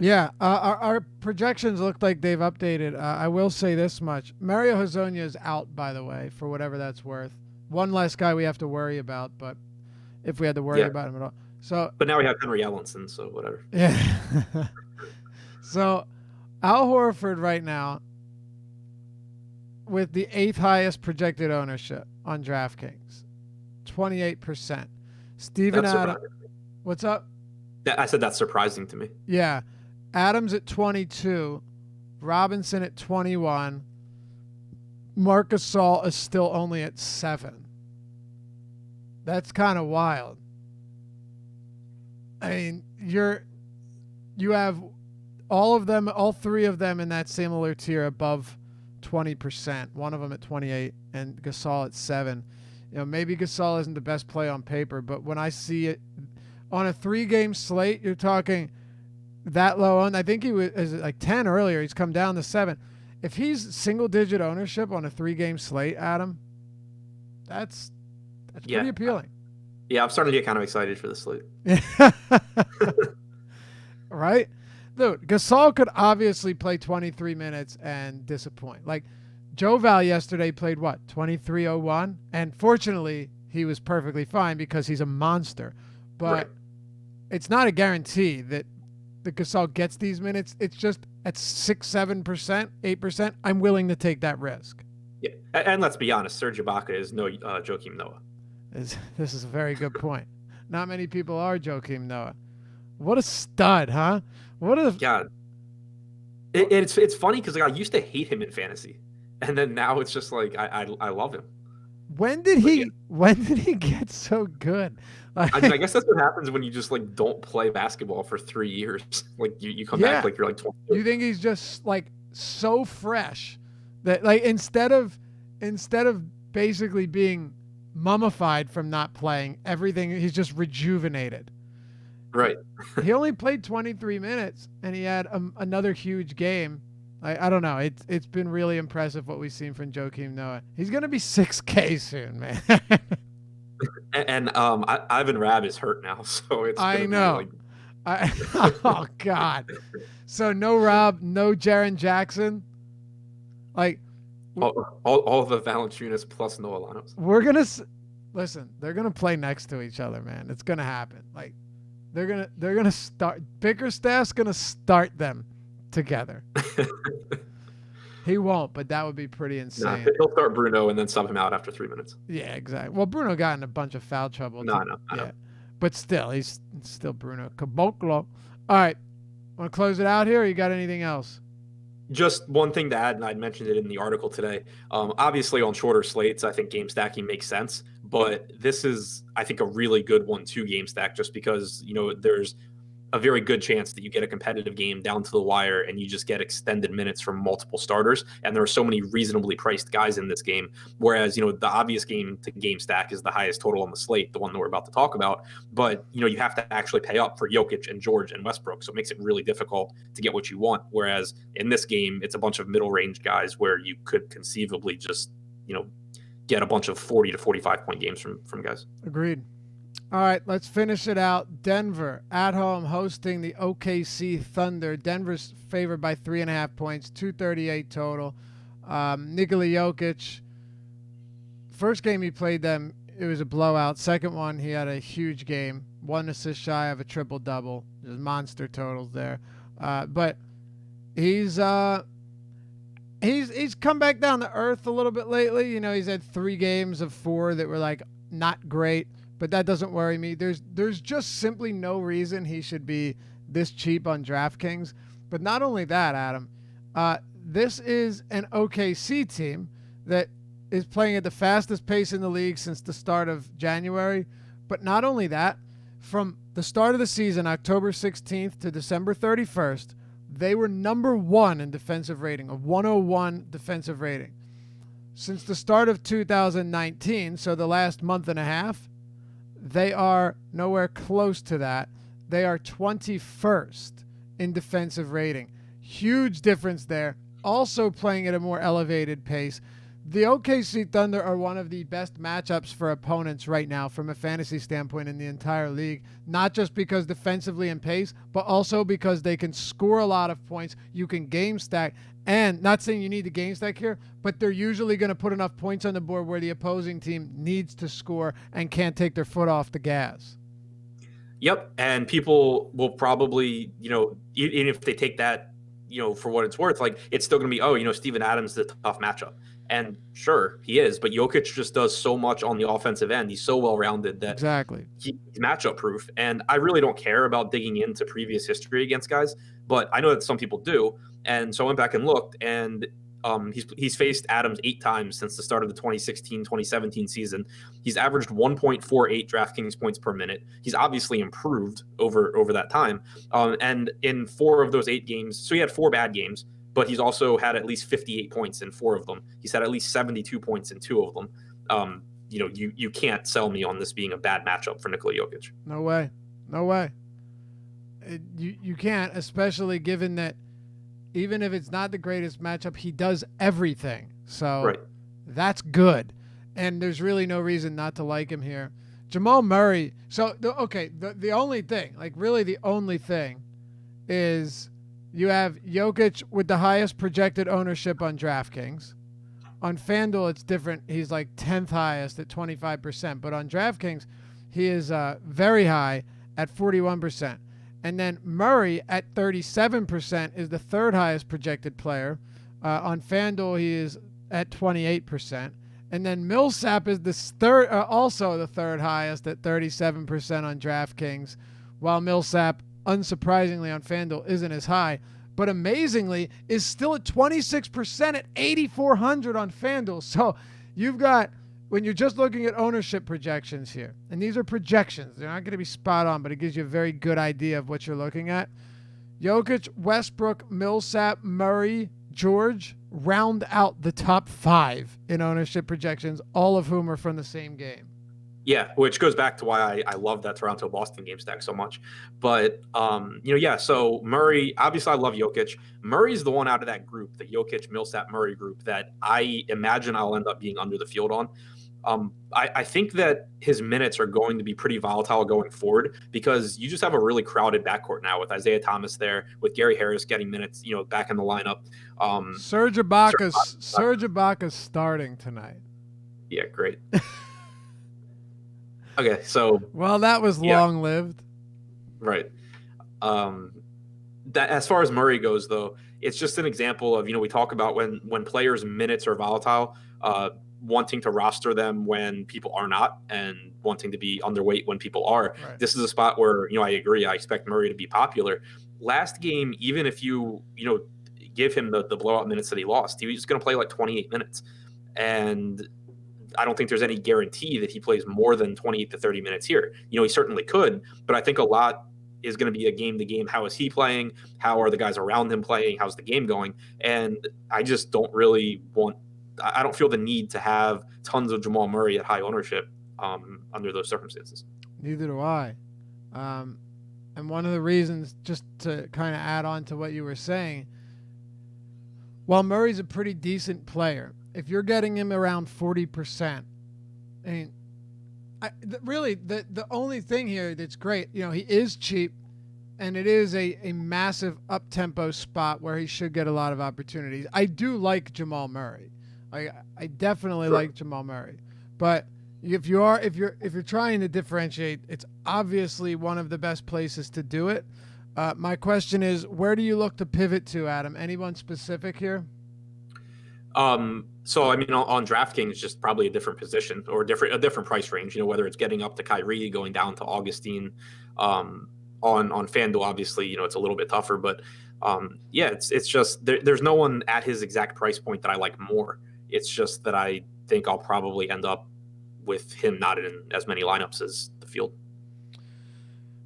Yeah, our projections look like they've updated. I will say this much. Mario Hezonja is out, by the way, for whatever that's worth. One less guy we have to worry about, but if we had to worry about him at all. But now we have Henry Ellenson, so whatever. Yeah. So Al Horford right now with the 8th highest projected ownership on DraftKings, 28%. Steven Adams. What's up? I said that's surprising to me. Yeah. Adams at 22, Robinson at 21, Marc Gasol is still only at 7. That's kind of wild. I mean, you have all 3 of them in that similar tier above 20%, one of them at 28, and Gasol at 7. Maybe Gasol isn't the best play on paper, but when I see it on a 3-game slate, you're talking that low on. I think he was like 10 earlier. He's come down to 7. If he's single-digit ownership on a 3-game slate, Adam, that's pretty appealing. Yeah, I'm starting to get kind of excited for the slate. Right? Dude, Gasol could obviously play 23 minutes and disappoint. Like, Joval yesterday played, 23:01? And fortunately, he was perfectly fine because he's a monster. But it's not a guarantee that the Gasol gets these minutes. It's just at 6%, 7%, 8%, I'm willing to take that risk. Yeah, and let's be honest, Serge Ibaka is no Joakim Noah. This is a very good point. Not many people are Joakim Noah. What a stud, huh? What a God. It's funny because I used to hate him in fantasy, and then now it's just like I love him. When did he get so good? I mean, I guess that's what happens when you just like don't play basketball for 3 years. Like you come back like you're like 20. You think he's just like so fresh that like instead of basically being mummified from not playing, everything, he's just rejuvenated. Right. He only played 23 minutes and he had another huge game. I don't know. It's been really impressive what we've seen from Joakim Noah. He's going to be 6K soon, man. And Ivan Rabb is hurt now, so it's. I know. Oh God. So no Rob, no Jaren Jackson. Like all the Valanciunas plus Noah lineups. We're gonna listen. They're gonna play next to each other, man. It's gonna happen. Like they're gonna start. Bickerstaff's gonna start them together. He won't, but that would be pretty insane. No, he'll start Bruno and then sub him out after 3 minutes. Yeah, exactly. Well, Bruno got in a bunch of foul trouble. I know. But still, he's still Bruno Caboclo. All right. Want to close it out here, or you got anything else? Just one thing to add, and I'd mentioned it in the article today. Obviously, on shorter slates, I think game stacking makes sense. But this is, I think, a really good 1-2 game stack just because, there's a very good chance that you get a competitive game down to the wire and you just get extended minutes from multiple starters. And there are so many reasonably priced guys in this game. Whereas, the obvious game to game stack is the highest total on the slate, the one that we're about to talk about. But, you have to actually pay up for Jokic and George and Westbrook. So it makes it really difficult to get what you want. Whereas in this game, it's a bunch of middle range guys where you could conceivably just, get a bunch of 40 to 45 point games from guys. Agreed. All right, let's finish it out. Denver at home hosting the OKC Thunder. Denver's favored by 3.5 points, 238 total. Nikola Jokic, first game he played them, it was a blowout. Second one, he had a huge game. 1 assist shy of a triple-double. There's monster totals there. But he's come back down to earth a little bit lately. He's had 3 games of 4 that were like not great. But that doesn't worry me. There's just simply no reason he should be this cheap on DraftKings. But not only that, Adam, this is an OKC team that is playing at the fastest pace in the league since the start of January. But not only that, from the start of the season, October 16th to December 31st, they were number 1 in defensive rating, a 101 defensive rating. Since the start of 2019, so the last month and a half, they are nowhere close to that. They are 21st in defensive rating. Huge difference there. Also playing at a more elevated pace. The OKC Thunder are one of the best matchups for opponents right now from a fantasy standpoint in the entire league. Not just because defensively and pace, but also because they can score a lot of points. You can game stack. And not saying you need to game stack here, but they're usually going to put enough points on the board where the opposing team needs to score and can't take their foot off the gas. Yep. And people will probably, even if they take that, for what it's worth, like it's still going to be, Steven Adams is a tough matchup. And sure, he is, but Jokic just does so much on the offensive end. He's so well-rounded that exactly he's matchup proof. And I really don't care about digging into previous history against guys, but I know that some people do. And so I went back and looked, and he's faced Adams 8 times since the start of the 2016-2017 season. He's averaged 1.48 DraftKings points per minute. He's obviously improved over that time. And in 4 of those 8 games, so he had 4 bad games. but he's also had at least 58 points in 4 of them. He's had at least 72 points in 2 of them. You can't sell me on this being a bad matchup for Nikola Jokic. No way. You can't, especially given that even if it's not the greatest matchup, he does everything. So That's good. And there's really no reason not to like him here. Jamal Murray. So, the only thing, the only thing is you have Jokic with the highest projected ownership on DraftKings. On FanDuel, it's different. He's 10th highest at 25%. But on DraftKings, he is very high at 41%. And then Murray at 37% is the third highest projected player. On FanDuel, he is at 28%. And then Millsap is the also the third highest at 37% on DraftKings, while Millsap, unsurprisingly on FanDuel, isn't as high. But amazingly, is still at 26% at 8,400 on FanDuel. So you've got, when you're just looking at ownership projections here, and these are projections, they're not going to be spot on, but it gives you a very good idea of what you're looking at. Jokic, Westbrook, Millsap, Murray, George round out the top 5 in ownership projections, all of whom are from the same game. Yeah, which goes back to why I love that Toronto-Boston game stack so much. But, so Murray, obviously I love Jokic. Murray's the one out of that group, the Jokic, Millsap, Murray group, that I imagine I'll end up being under the field on. I think that his minutes are going to be pretty volatile going forward because you just have a really crowded backcourt now with Isaiah Thomas there, with Gary Harris getting minutes, back in the lineup. Serge Ibaka's starting tonight. Yeah, great. Okay, so that was long-lived. Right. That as far as Murray goes, though, it's just an example of, we talk about when players' minutes are volatile, wanting to roster them when people are not, and wanting to be underweight when people are. Right. This is a spot where, I agree. I expect Murray to be popular. Last game, even if you give him the blowout minutes that he lost, he was going to play 28 minutes. And I don't think there's any guarantee that he plays more than 28 to 30 minutes here. He certainly could, but I think a lot is going to be a game-to-game. How is he playing? How are the guys around him playing? How's the game going? And I just don't really I don't feel the need to have tons of Jamal Murray at high ownership under those circumstances. Neither do I. And one of the reasons, just to kind of add on to what you were saying, while Murray's a pretty decent player, if you're getting him around 40%, I mean, the only thing here that's great, he is cheap, and it is a massive up-tempo spot where he should get a lot of opportunities. I do like Jamal Murray. I definitely like Jamal Murray. But if you're trying to differentiate, it's obviously one of the best places to do it. My question is, where do you look to pivot to, Adam? Anyone specific here? So on DraftKings, just probably a different position or a different price range. Whether it's getting up to Kyrie, going down to Augustine. On FanDuel, obviously, it's a little bit tougher, but it's just there's no one at his exact price point that I like more. It's just that I think I'll probably end up with him not in as many lineups as the field.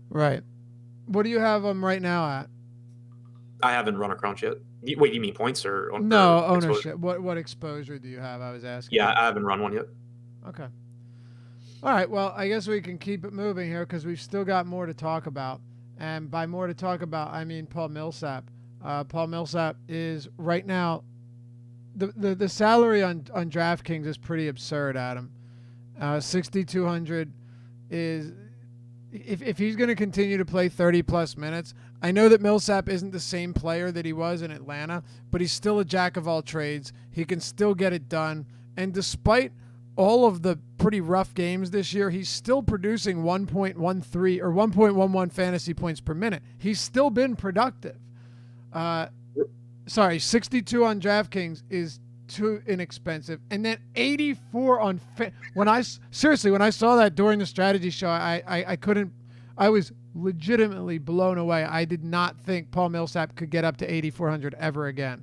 Right. What do you have him right now at? I haven't run a crunch yet. Wait, you mean points or ownership? What exposure do you have? I was asking. Yeah, I haven't run one yet. Okay. All right. Well, I guess we can keep it moving here because we've still got more to talk about. And by more to talk about, I mean Paul Millsap. Paul Millsap is right now, the salary on DraftKings is pretty absurd, Adam. 6,200 is, if he's going to continue to play 30-plus minutes, I know that Millsap isn't the same player that he was in Atlanta, but he's still a jack of all trades. He can still get it done. And despite all of the pretty rough games this year, he's still producing 1.13 or 1.11 fantasy points per minute. He's still been productive. 62 on DraftKings is too inexpensive. And then 84 on when I saw that during the strategy show, I was legitimately blown away. I did not think Paul Millsap could get up to 8,400 ever again.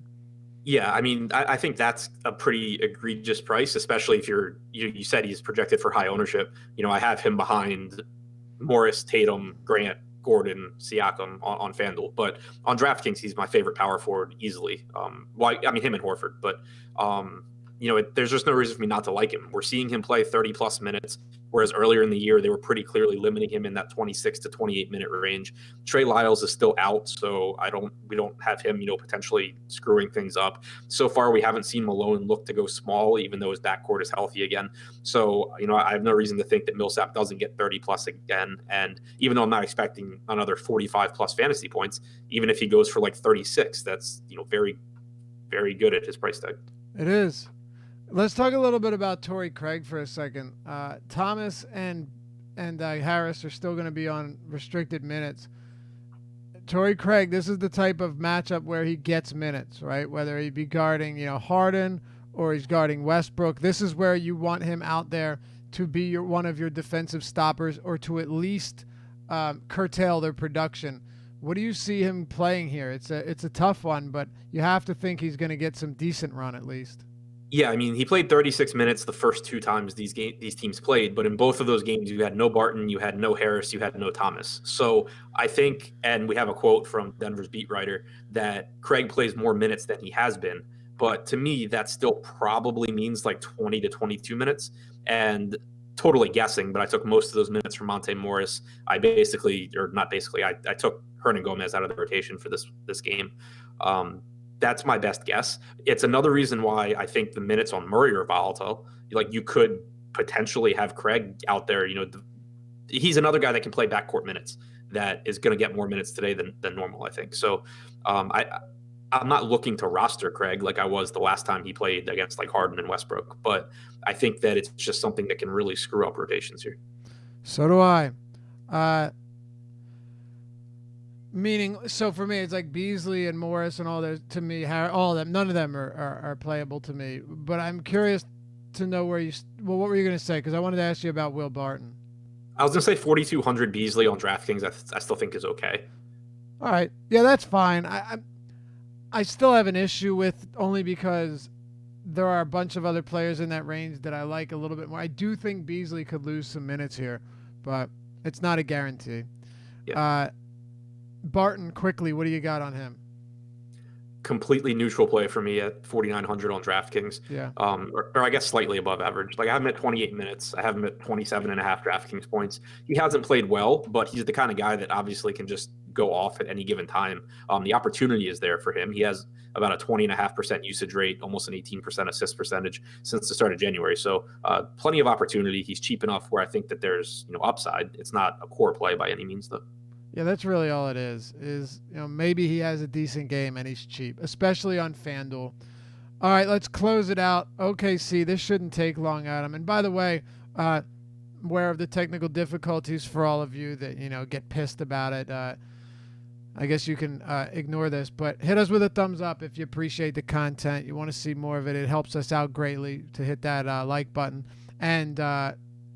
Yeah, I think that's a pretty egregious price, especially if you said he's projected for high ownership. I have him behind Morris, Tatum, Grant, Gordon, Siakam on FanDuel. But on DraftKings, he's my favorite power forward easily. Well, I mean, him and Horford. But, there's just no reason for me not to like him. We're seeing him play 30-plus minutes, whereas earlier in the year, they were pretty clearly limiting him in that 26 to 28-minute range. Trey Lyles is still out, so we don't have him, potentially screwing things up. So far, we haven't seen Malone look to go small, even though his backcourt is healthy again. So, I have no reason to think that Millsap doesn't get 30-plus again. And even though I'm not expecting another 45-plus fantasy points, even if he goes for like 36, that's, very, very good at his price tag. It is. Let's talk a little bit about Torrey Craig for a second. Thomas and Harris are still going to be on restricted minutes. Torrey Craig, this is the type of matchup where he gets minutes, right? Whether he be guarding, Harden or he's guarding Westbrook. This is where you want him out there to be one of your defensive stoppers or to at least curtail their production. What do you see him playing here? It's a tough one, but you have to think he's going to get some decent run at least. Yeah, I mean, he played 36 minutes the first two times these teams played, but in both of those games, you had no Barton, you had no Harris, you had no Thomas. So I think, and we have a quote from Denver's beat writer, that Craig plays more minutes than he has been. But to me, that still probably means like 20 to 22 minutes. And totally guessing, but I took most of those minutes from Monte Morris. I took Hernan Gomez out of the rotation for this game. That's my best guess. It's another reason why I think the minutes on Murray are volatile. Like, you could potentially have Craig out there. He's another guy that can play backcourt minutes that is going to get more minutes today than normal, I think. So I'm not looking to roster Craig like I was the last time he played against like Harden and Westbrook, but I think that it's just something that can really screw up rotations here. So do I. So for me, it's like Beasley and Morris and all those. To me, all of them, none of them are playable to me. But I'm curious to know what were you going to say? Because I wanted to ask you about Will Barton. I was going to say 4,200 Beasley on DraftKings. I still think is okay. All right, yeah, that's fine. I still have an issue with, only because there are a bunch of other players in that range that I like a little bit more. I do think Beasley could lose some minutes here, but it's not a guarantee. Yeah. Barton, quickly, what do you got on him? Completely neutral play for me at 4,900 on DraftKings. Yeah. Or I guess slightly above average. Like, I have him at 28 minutes. I have him at 27.5 DraftKings points. He hasn't played well, but he's the kind of guy that obviously can just go off at any given time. The opportunity is there for him. He has about a 20.5% usage rate, almost an 18% assist percentage since the start of January. So plenty of opportunity. He's cheap enough where I think that there's upside. It's not a core play by any means, though. Yeah, that's really all it is maybe he has a decent game and he's cheap, especially on FanDuel. All right, let's close it out. OKC, this shouldn't take long, Adam. And by the way, aware of the technical difficulties for all of you that, get pissed about it. I guess you can ignore this, but hit us with a thumbs up if you appreciate the content. You want to see more of it. It helps us out greatly to hit that like button. And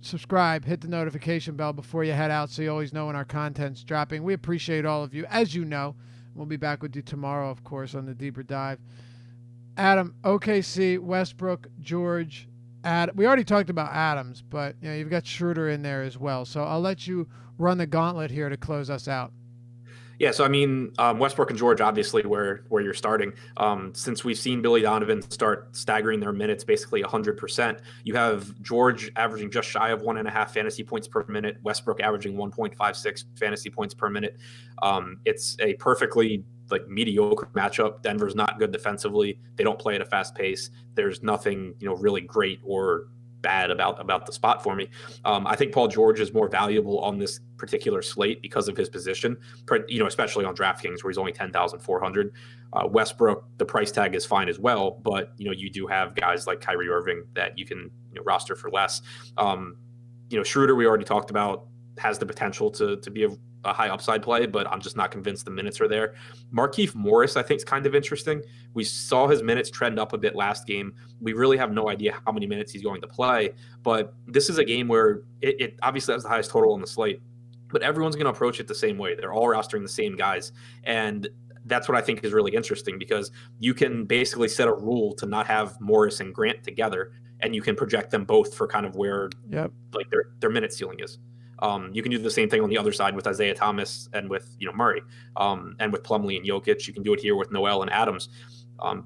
subscribe, hit the notification bell before you head out so you always know when our content's dropping. We appreciate all of you. As you know, we'll be back with you tomorrow, of course, on the Deeper Dive. Adam, OKC, Westbrook, George, we already talked about Adams, but you've got Schroeder in there as well. So I'll let you run the gauntlet here to close us out. Yeah, so I mean, Westbrook and George, obviously, where you're starting. Since we've seen Billy Donovan start staggering their minutes basically 100%, you have George averaging just shy of 1.5 fantasy points per minute, Westbrook averaging 1.56 fantasy points per minute. It's a perfectly mediocre matchup. Denver's not good defensively. They don't play at a fast pace. There's nothing really great or bad about the spot for me. I think Paul George is more valuable on this particular slate because of his position, especially on DraftKings where he's only 10,400. Westbrook, the price tag is fine as well, but you do have guys like Kyrie Irving that you can roster for less. Schroeder, we already talked about, has the potential to be a high upside play, but I'm just not convinced the minutes are there. Markieff Morris, I think, is kind of interesting. We saw his minutes trend up a bit last game. We really have no idea how many minutes he's going to play, but this is a game where it obviously has the highest total on the slate, but everyone's going to approach it the same way. They're all rostering the same guys, and that's what I think is really interesting because you can basically set a rule to not have Morris and Grant together, and you can project them both for kind of where their minute ceiling is. You can do the same thing on the other side with Isaiah Thomas and with Murray, and with Plumlee and Jokic. You can do it here with Noel and Adams.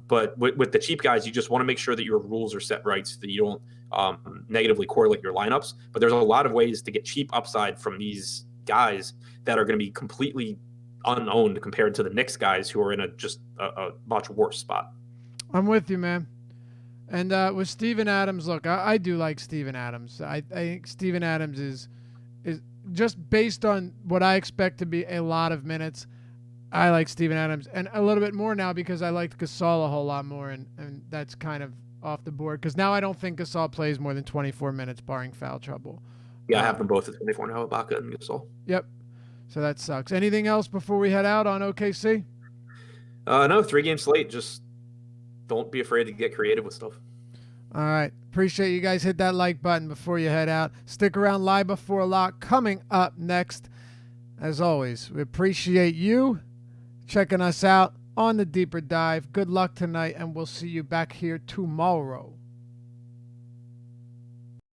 But with the cheap guys, you just want to make sure that your rules are set right so that you don't negatively correlate your lineups. But there's a lot of ways to get cheap upside from these guys that are going to be completely unowned compared to the Knicks guys who are in a much worse spot. I'm with you, man. And with Steven Adams, look, I do like Steven Adams. I think Steven Adams is just based on what I expect to be a lot of minutes. I like Steven Adams, and a little bit more now because I liked Gasol a whole lot more, and that's kind of off the board because now I don't think Gasol plays more than 24 minutes barring foul trouble. Yeah, I have them both at 24 now, Ibaka and Gasol. Yep. So that sucks. Anything else before we head out on OKC? No, 3-game slate. Just don't be afraid to get creative with stuff. All right. Appreciate you guys. Hit that like button before you head out. Stick around. Live Before Lock coming up next. As always, we appreciate you checking us out on the Deeper Dive. Good luck tonight, and we'll see you back here tomorrow.